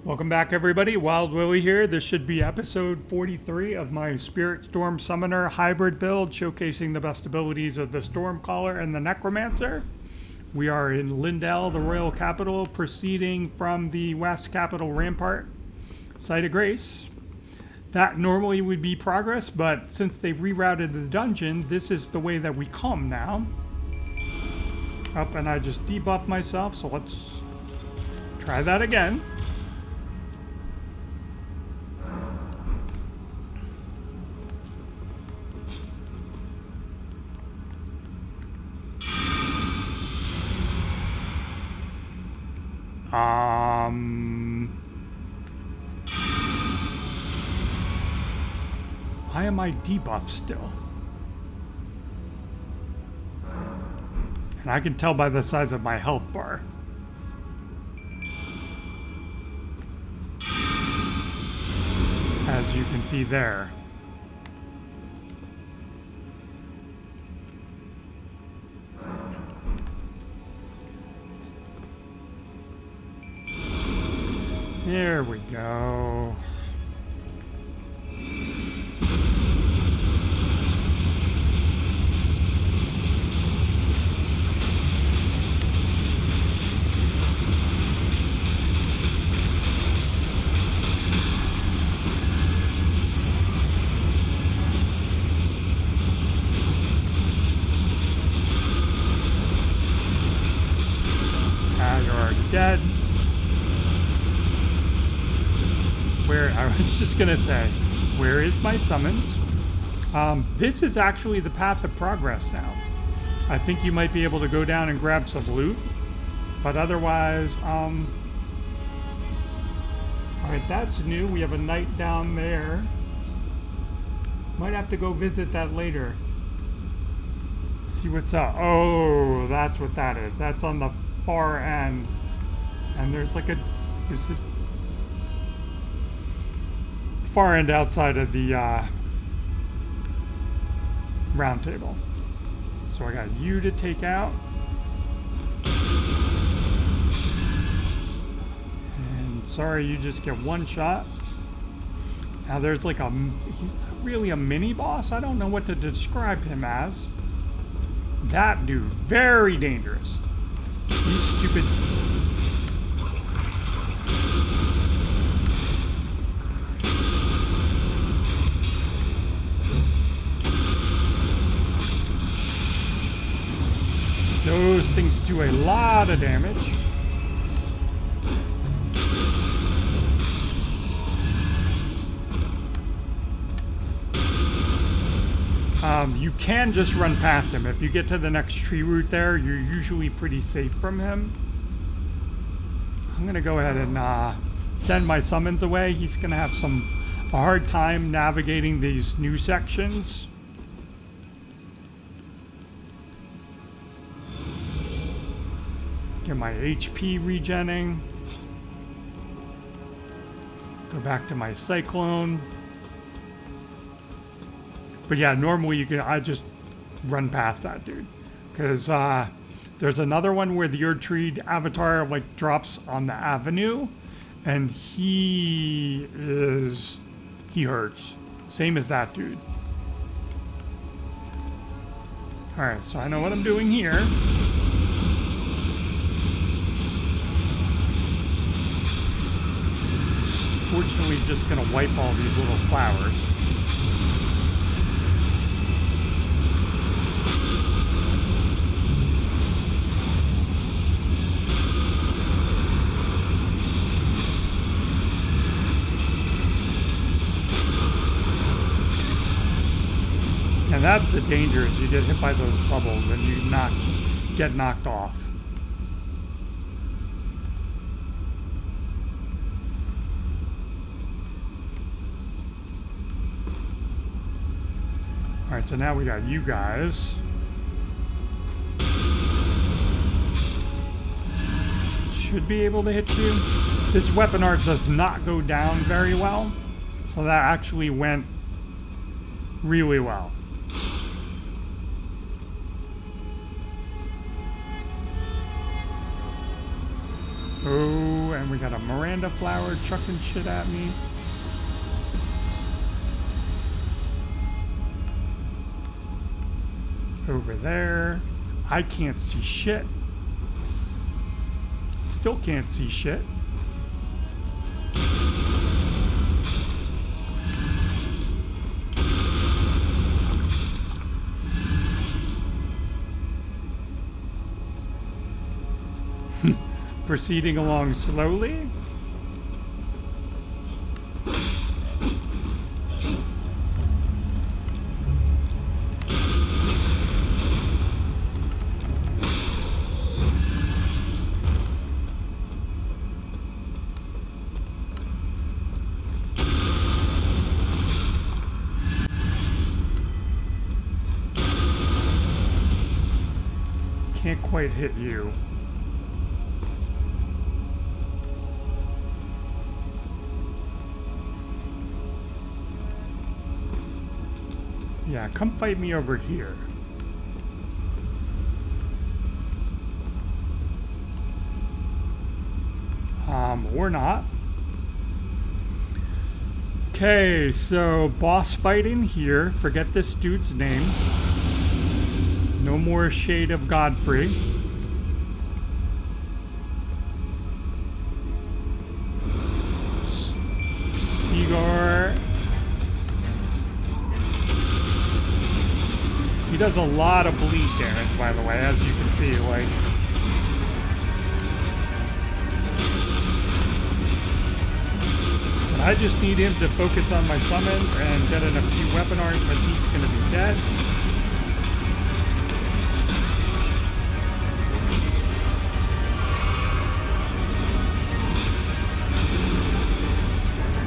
Welcome back, everybody. Wild Willy here. This should be episode 43 of my Spirit Storm Summoner hybrid build, showcasing the best abilities of the Stormcaller and the Necromancer. We are in Leyndell, the royal capital, proceeding from the west capital rampart, Site of Grace. That normally would be progress, but since they've rerouted the dungeon, this is the way that we come now. Up, and I just debuffed myself, so let's try that again. Why am I debuffed still? And I can tell by the size of my health bar. As you can see there. There we go. You're already dead. I was just gonna say, where is my summons? This is actually the path of progress now. I think you might be able to go down and grab some loot, but otherwise, alright, that's new. We have a knight down there. Might have to go visit that later. See what's up. Oh, that's what that is. That's on the far end. And there's like a, is it far end outside of the round table. So I got you to take out. And sorry, you just get one shot. Now there's like a, he's not really a mini boss. I don't know what to describe him as. That dude, very dangerous. These stupid. Those things do a lot of damage. You can just run past him. If you get to the next tree root there, you're usually pretty safe from him. I'm gonna go ahead and send my summons away. He's gonna have a hard time navigating these new sections. Get my HP regenning. Go back to my cyclone. But yeah, normally I just run past that dude. Because there's another one where the Erdtree avatar like drops on the avenue. And he hurts. Same as that dude. Alright, so I know what I'm doing here. Fortunately, just gonna wipe all these little flowers. And that's the danger, is you get hit by those bubbles and you get knocked off. Alright, so now we got you guys. Should be able to hit you. This weapon art does not go down very well, so that actually went really well. Oh, and we got a Miranda flower chucking shit at me. Over there. I can't see shit. Still can't see shit. Proceeding along slowly. Can't quite hit you. Yeah, come fight me over here. Or not. Okay, so boss fighting here. Forget this dude's name. No more Shade of Godfrey. Sigur. He does a lot of bleed damage, by the way, as you can see, like. But I just need him to focus on my summons and get in a few weapon arts, and he's gonna be dead.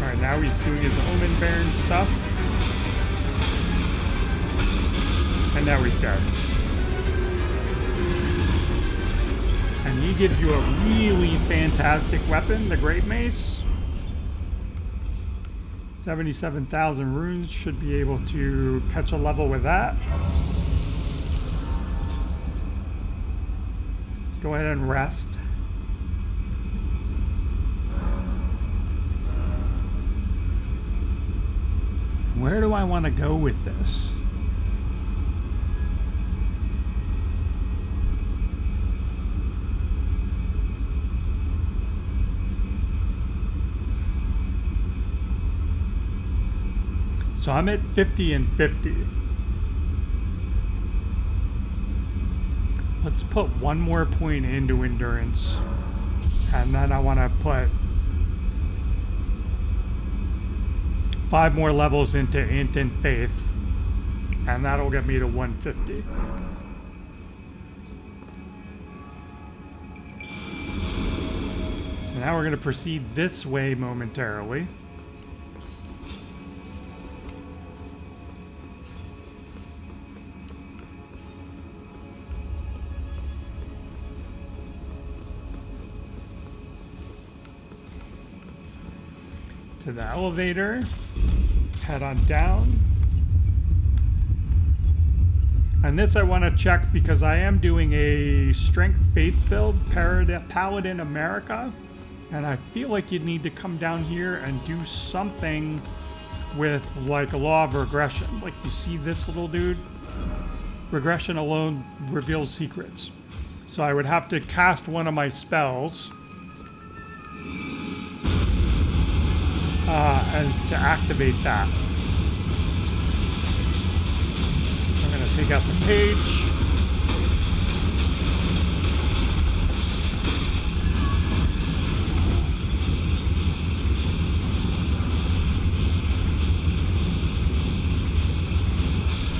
Alright, now he's doing his Omen Baron stuff. And now he's dead. And he gives you a really fantastic weapon, the Great Mace. 77,000 runes, should be able to catch a level with that. Let's go ahead and rest. Where do I want to go with this? So I'm at 50 and 50. Let's put one more point into endurance. And then I want to put 5 more levels into Int and Faith. And that'll get me to 150. So now we're going to proceed this way momentarily. To the elevator, head on down. And this I want to check because I am doing a Strength Faith build, Paladin America, and I feel like you need to come down here and do something with like a law of regression. Like you see this little dude? Regression alone reveals secrets. So I would have to cast one of my spells and to activate that. I'm going to take out the page.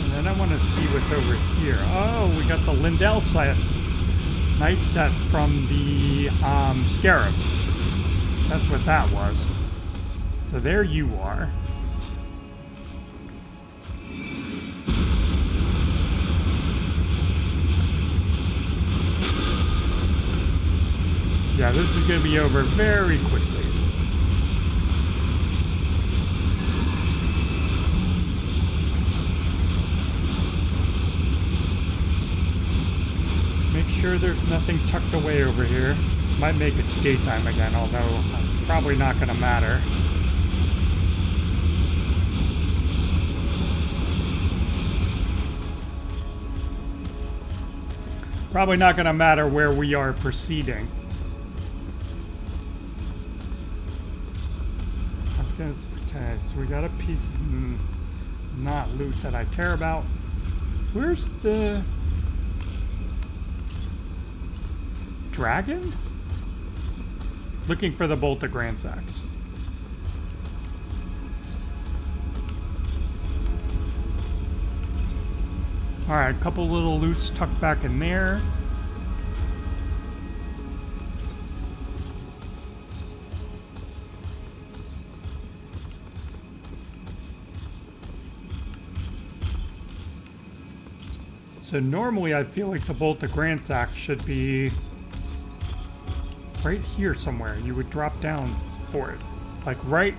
And then I want to see what's over here. Oh, we got the Leyndell Night set from the Scarab. That's what that was. So there you are. Yeah, this is going to be over very quickly. Let's make sure there's nothing tucked away over here. Might make it daytime again, although it's probably not going to matter. Probably not going to matter where we are proceeding. Okay, so we got a piece of not loot that I care about. Where's the dragon? Looking for the bolt of Grand Axe. Alright, a couple little loots tucked back in there. So normally I feel like the bolt of Grand Axe should be right here somewhere. You would drop down for it. Like right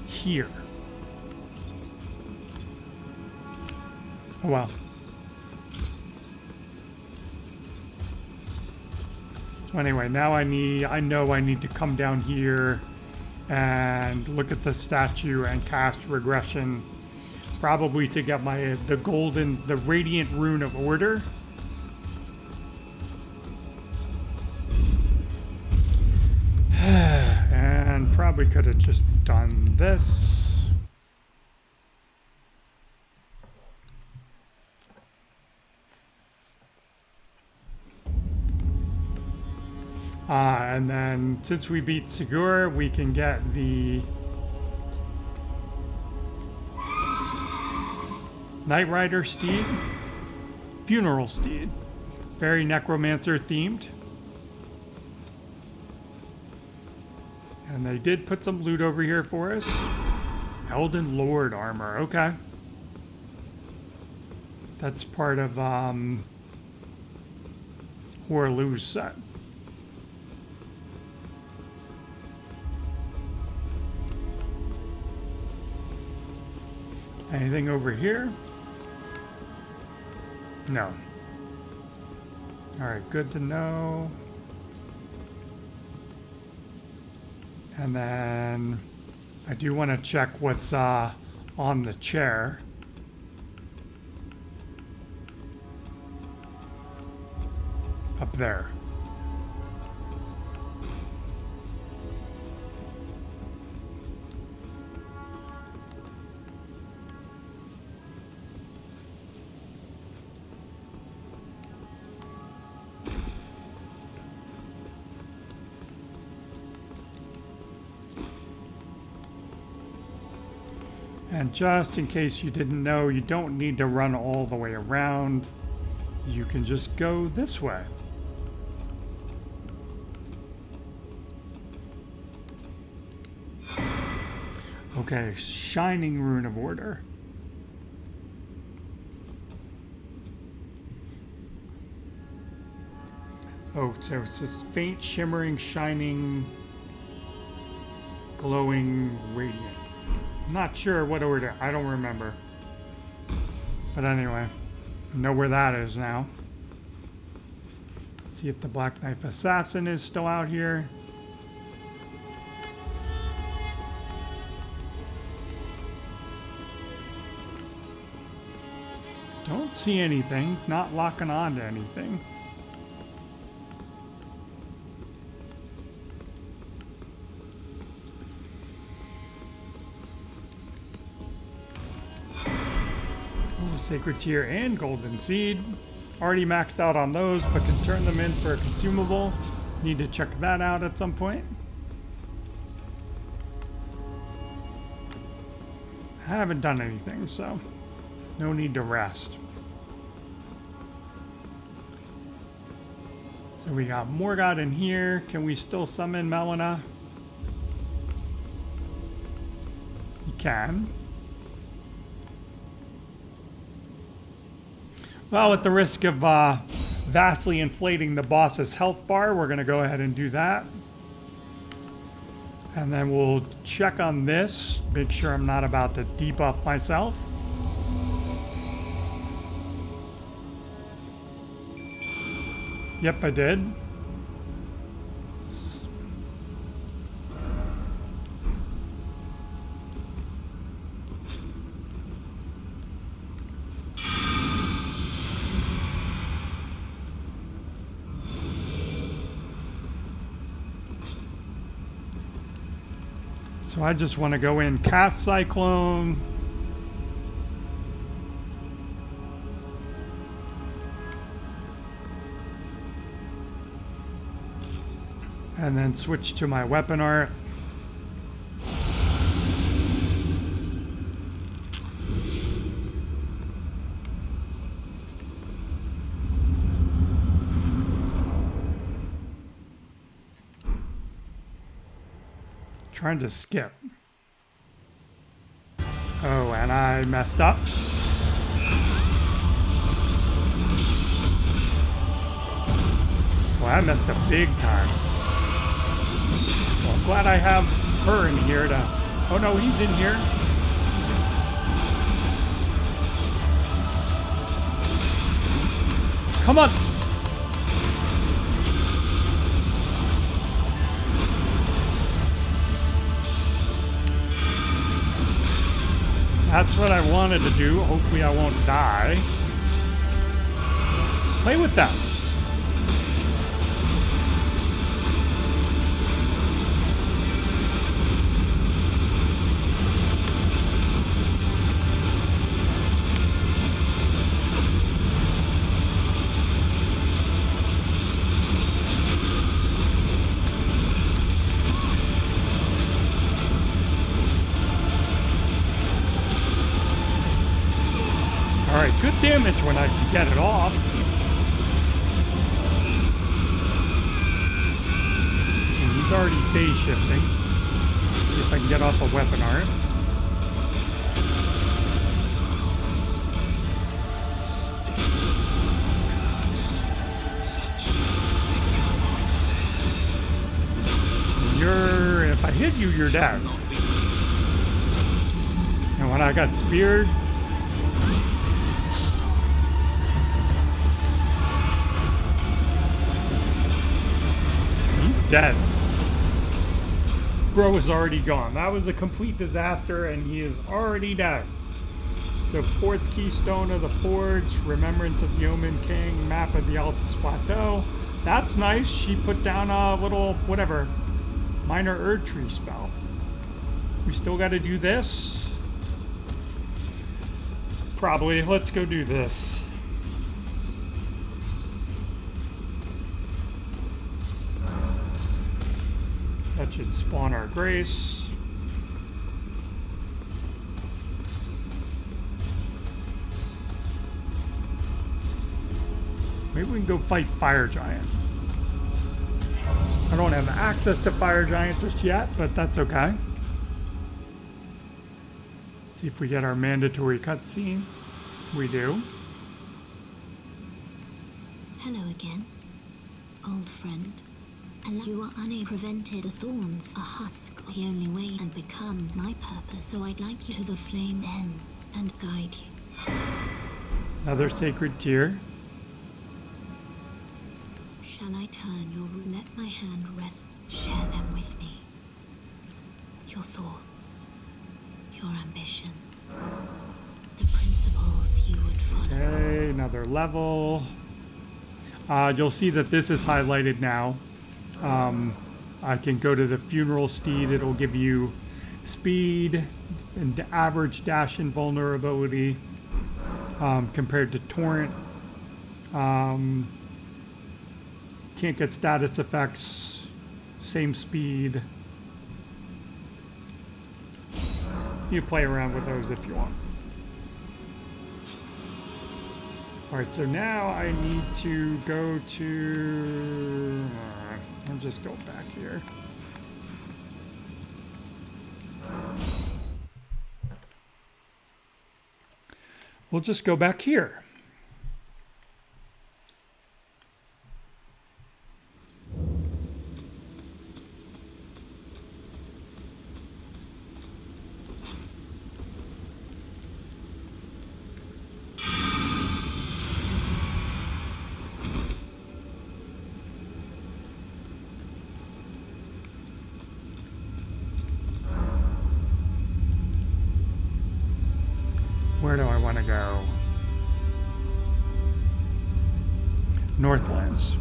here. Oh well. So anyway, now I know I need to come down here and look at the statue and cast regression. Probably to get the radiant rune of order. And probably could have just done this. And then since we beat Sigur, we can get the Night Rider steed, funeral steed, very Necromancer themed. And they did put some loot over here for us. Elden Lord armor, okay. That's part of Horlu's set. Anything over here? No. Alright, good to know. And then I do want to check what's on the chair. Up there. And just in case you didn't know, you don't need to run all the way around. You can just go this way. Okay, Shining Rune of Order. Oh, so it's this faint, shimmering, shining, glowing, radiant. Not sure what order. I don't remember. But anyway, know where that is now. See if the Black Knife Assassin is still out here. Don't see anything. Not locking on to anything. Sacred Tear and Golden Seed. Already maxed out on those, but can turn them in for a consumable. Need to check that out at some point. I haven't done anything, so no need to rest. So we got Morgott in here. Can we still summon Melina? You can. Well, at the risk of vastly inflating the boss's health bar, we're going to go ahead and do that. And then we'll check on this, make sure I'm not about to debuff myself. Yep, I did. So I just want to go in, cast Cyclone. And then switch to my weapon art. Trying to skip. Oh, and I messed up. Well, I messed up big time. Well, I'm glad I have her in here to... Oh no, he's in here. Come on! That's what I wanted to do. Hopefully I won't die. Play with that. Alright, good damage when I can get it off. And he's already phase shifting. See if I can get off a weapon art. If I hit you, you're dead. And when I got speared, dead. Bro is already gone. That was a complete disaster, and he is already dead. So, 4th keystone of the Forge, Remembrance of the Omen King, map of the Altus Plateau. That's nice. She put down a little, whatever, minor Erd Tree spell. We still got to do this? Probably. Let's go do this. That should spawn our grace. Maybe we can go fight Fire Giant. I don't have access to Fire Giant just yet, but that's okay. See if we get our mandatory cutscene. We do. Hello again, old friend. You are unable to prevent the thorns, a husk, the only way, and become my purpose. So I'd like you to the flame then, and guide you. Another sacred tear. Shall I turn your room? Let my hand rest. Share them with me. Your thoughts, your ambitions, the principles you would follow. Okay, another level. You'll see that this is highlighted now. I can go to the Funeral Steed. It'll give you speed and average dash and vulnerability compared to Torrent. Can't get status effects. Same speed. You play around with those if you want. Alright, so now I need to go to... I'll just go back here. We'll just go back here. Where do I want to go? Northlands.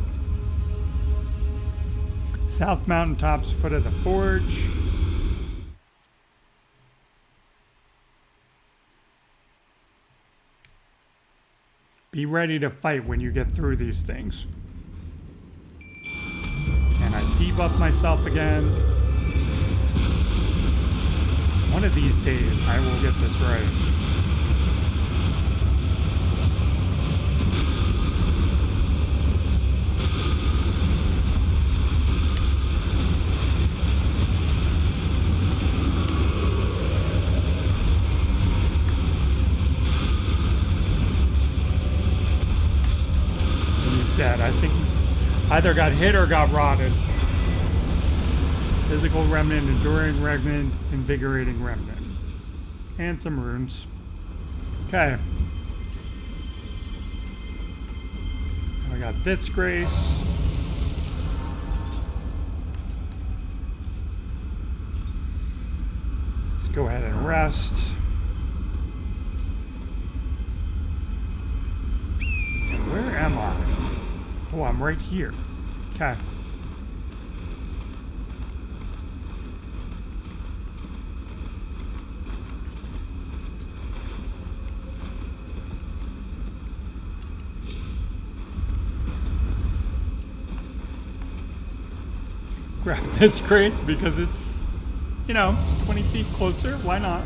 South Mountaintops, foot of the Forge. Be ready to fight when you get through these things. And I debuff myself again. One of these days, I will get this right. Dead. I think either got hit or got rotted. Physical remnant, enduring remnant, invigorating remnant. And some runes. Okay. I got this grace. Let's go ahead and rest. And where am I? Oh, I'm right here. Okay. Grab this grace because it's, 20 feet closer. Why not?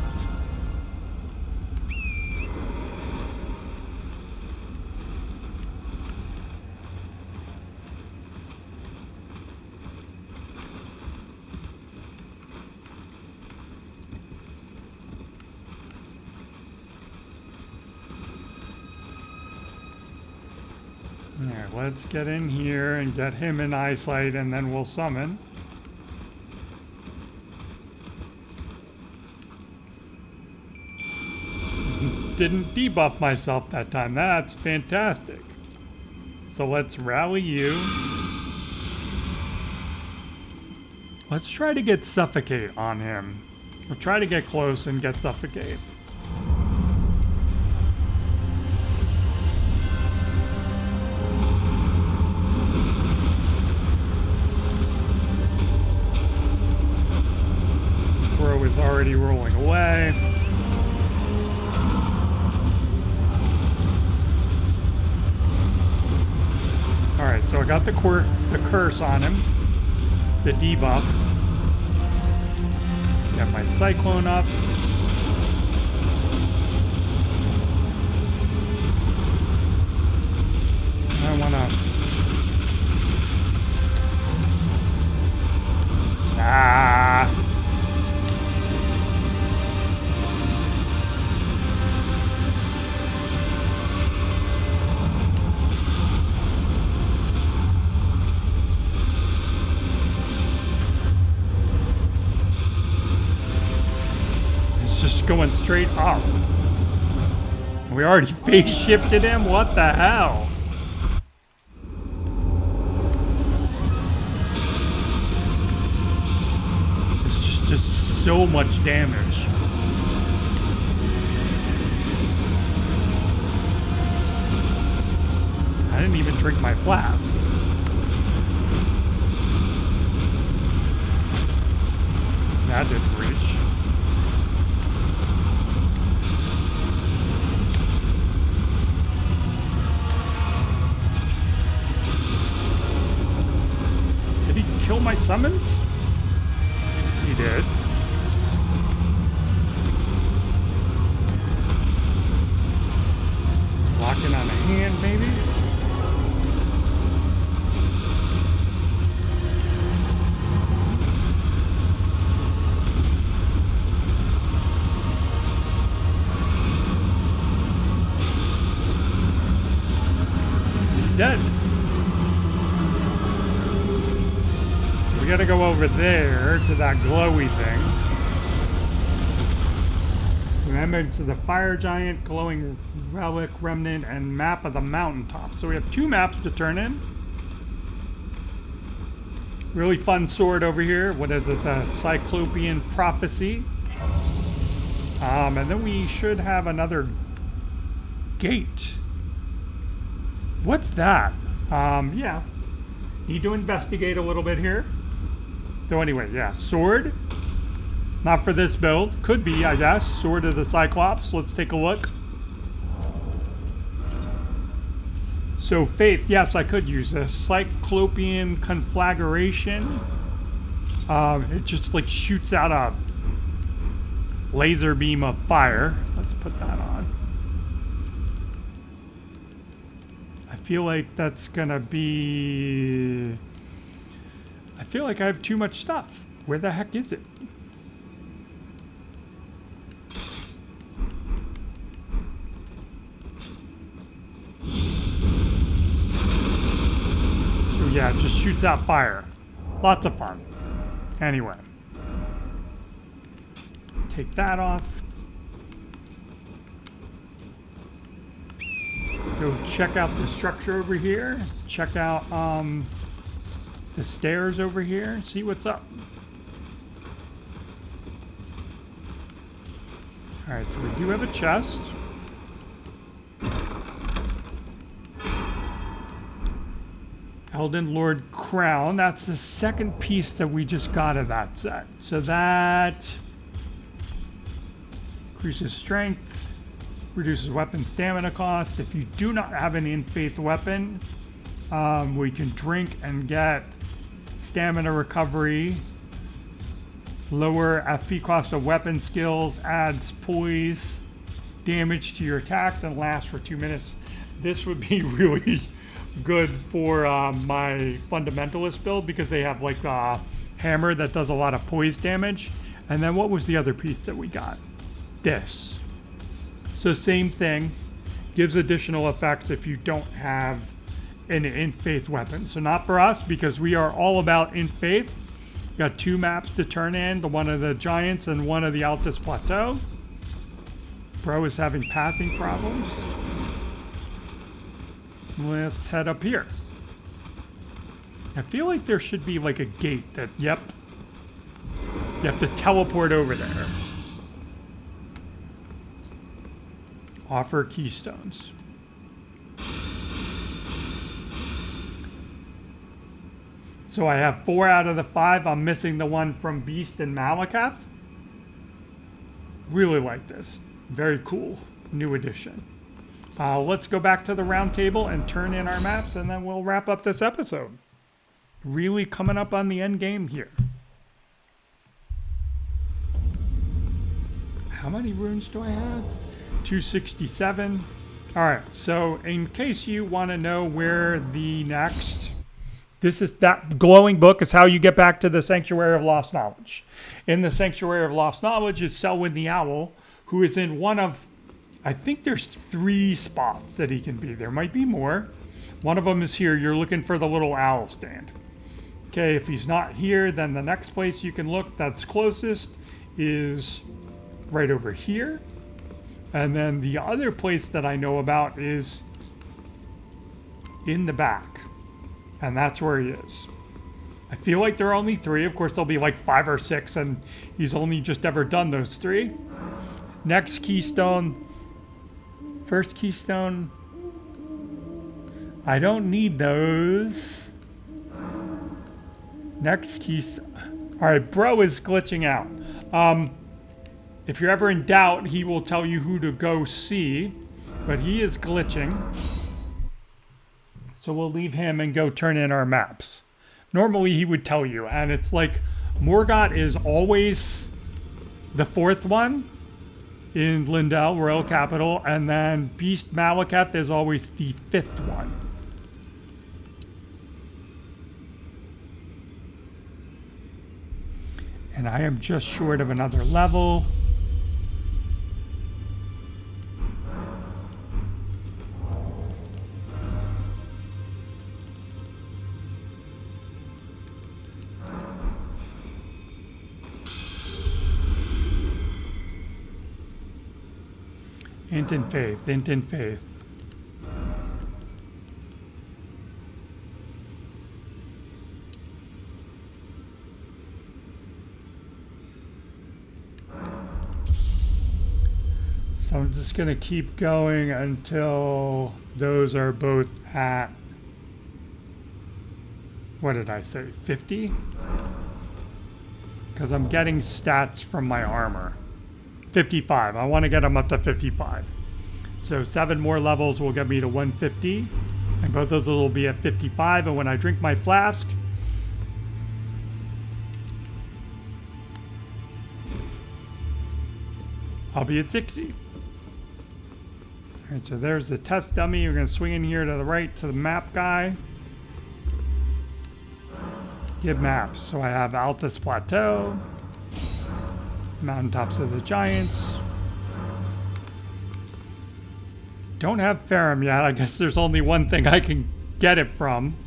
Alright, let's get in here and get him in eyesight and then we'll summon. Didn't debuff myself that time. That's fantastic. So let's rally you. Let's try to get Suffocate on him. We'll try to get close and get Suffocate. Crow is already rolling away. Alright, so I got the curse on him. The debuff. Got my Cyclone up. I wanna... Ah. Going straight up. We already phase shifted him? What the hell? It's just so much damage. I didn't even drink my flask. That didn't reach. Kill my summons? He did. Locking on a hand, maybe? He's dead. We gotta go over there to that glowy thing. Remembrance of the Fire Giant, Glowing Relic, Remnant, and Map of the Mountaintop. So we have 2 maps to turn in. Really fun sword over here. What is it? The Cyclopean Prophecy. And then we should have another gate. What's that? Yeah. Need to investigate a little bit here. So anyway, yeah, sword. Not for this build. Could be, I guess. Sword of the Cyclops. Let's take a look. So faith, yes, I could use this. Cyclopean conflagration. It just like shoots out a laser beam of fire. Let's put that on. I feel like that's gonna be... I feel like I have too much stuff. Where the heck is it? So yeah, it just shoots out fire. Lots of fun. Anyway. Take that off. Let's go check out the structure over here. Check out the stairs over here. See what's up. Alright, so we do have a chest. Elden Lord Crown. That's the second piece that we just got of that set. So that increases strength, reduces weapon stamina cost. If you do not have an in-faith weapon, we can drink and get stamina recovery. Lower FP cost of weapon skills, adds poise, damage to your attacks, and lasts for 2 minutes. This would be really good for my fundamentalist build because they have like a hammer that does a lot of poise damage. And then what was the other piece that we got? This. So same thing, gives additional effects if you don't have an in-faith weapon. So not for us because we are all about in-faith. Got 2 maps to turn in, the one of the Giants and one of the Altus Plateau. Bro is having pathing problems. Let's head up here. I feel like there should be like a gate that, yep, you have to teleport over there. Offer keystones. So I have 4 out of the 5. I'm missing the one from Beast and Malakath. Really like this. Very cool. New addition. Let's go back to the round table and turn in our maps, and then we'll wrap up this episode. Really coming up on the end game here. How many runes do I have? 267. All right, so in case you want to know where the next... This is that glowing book is how you get back to the Sanctuary of Lost Knowledge. In the Sanctuary of Lost Knowledge is Selwyn the Owl, who is in one of, I think there's 3 spots that he can be. There might be more. One of them is here. You're looking for the little owl stand. Okay, if he's not here, then the next place you can look that's closest is right over here. And then the other place that I know about is in the back. And that's where he is. I feel like there are only 3. Of course, there'll be like 5 or 6, and he's only just ever done those 3. Next keystone. First keystone. I don't need those. Next keystone. All right, bro is glitching out. If you're ever in doubt, he will tell you who to go see, but he is glitching. So we'll leave him and go turn in our maps. Normally he would tell you, and it's like Morgott is always the 4th one in Leyndell, Royal Capital, and then Beast Malakath is always the 5th one. And I am just short of another level. Int in faith, int in faith. So I'm just going to keep going until those are both at, what did I say, 50? Because I'm getting stats from my armor. 55. I want to get them up to 55. So 7 more levels will get me to 150. And both those will be at 55. And when I drink my flask, I'll be at 60. All right, so there's the test dummy. We're going to swing in here to the right to the map guy. Give maps. So I have Altus Plateau, Mountaintops of the Giants. Don't have Ferrum yet. I guess there's only one thing I can get it from.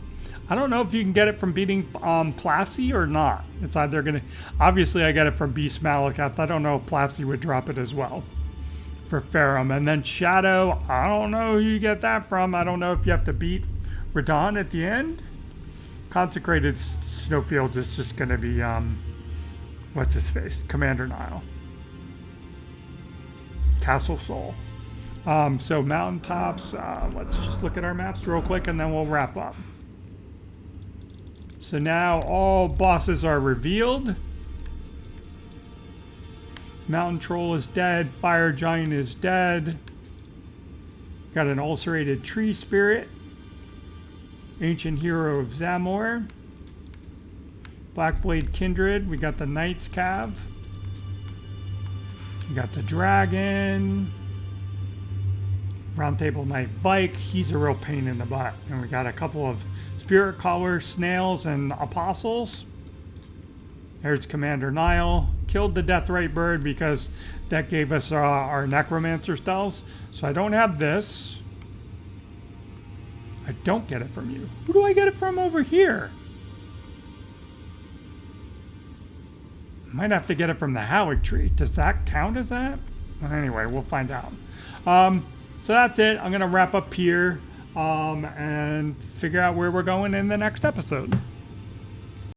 I don't know if you can get it from beating Plasty or not. It's either going to... Obviously, I get it from Beast Malakath. I don't know if Plasty would drop it as well for Ferrum. And then Shadow, I don't know who you get that from. I don't know if you have to beat Radon at the end. Consecrated Snowfields is just going to be... what's his face? Commander Nile. Castle Soul. So Mountaintops, let's just look at our maps real quick and then we'll wrap up. So now all bosses are revealed. Mountain Troll is dead. Fire Giant is dead. Got an ulcerated Tree Spirit. Ancient Hero of Zamor. Blackblade Kindred. We got the Knight's Cav. We got the Dragon. Roundtable Knight Vike. He's a real pain in the butt. And we got a couple of Spirit Callers, Snails, and Apostles. There's Commander Nile. Killed the Deathrite Bird because that gave us our Necromancer spells. So I don't have this. I don't get it from you. Who do I get it from over here? Might have to get it from the Howard Tree. Does that count as that? Anyway, we'll find out. So that's it. I'm going to wrap up here and figure out where we're going in the next episode.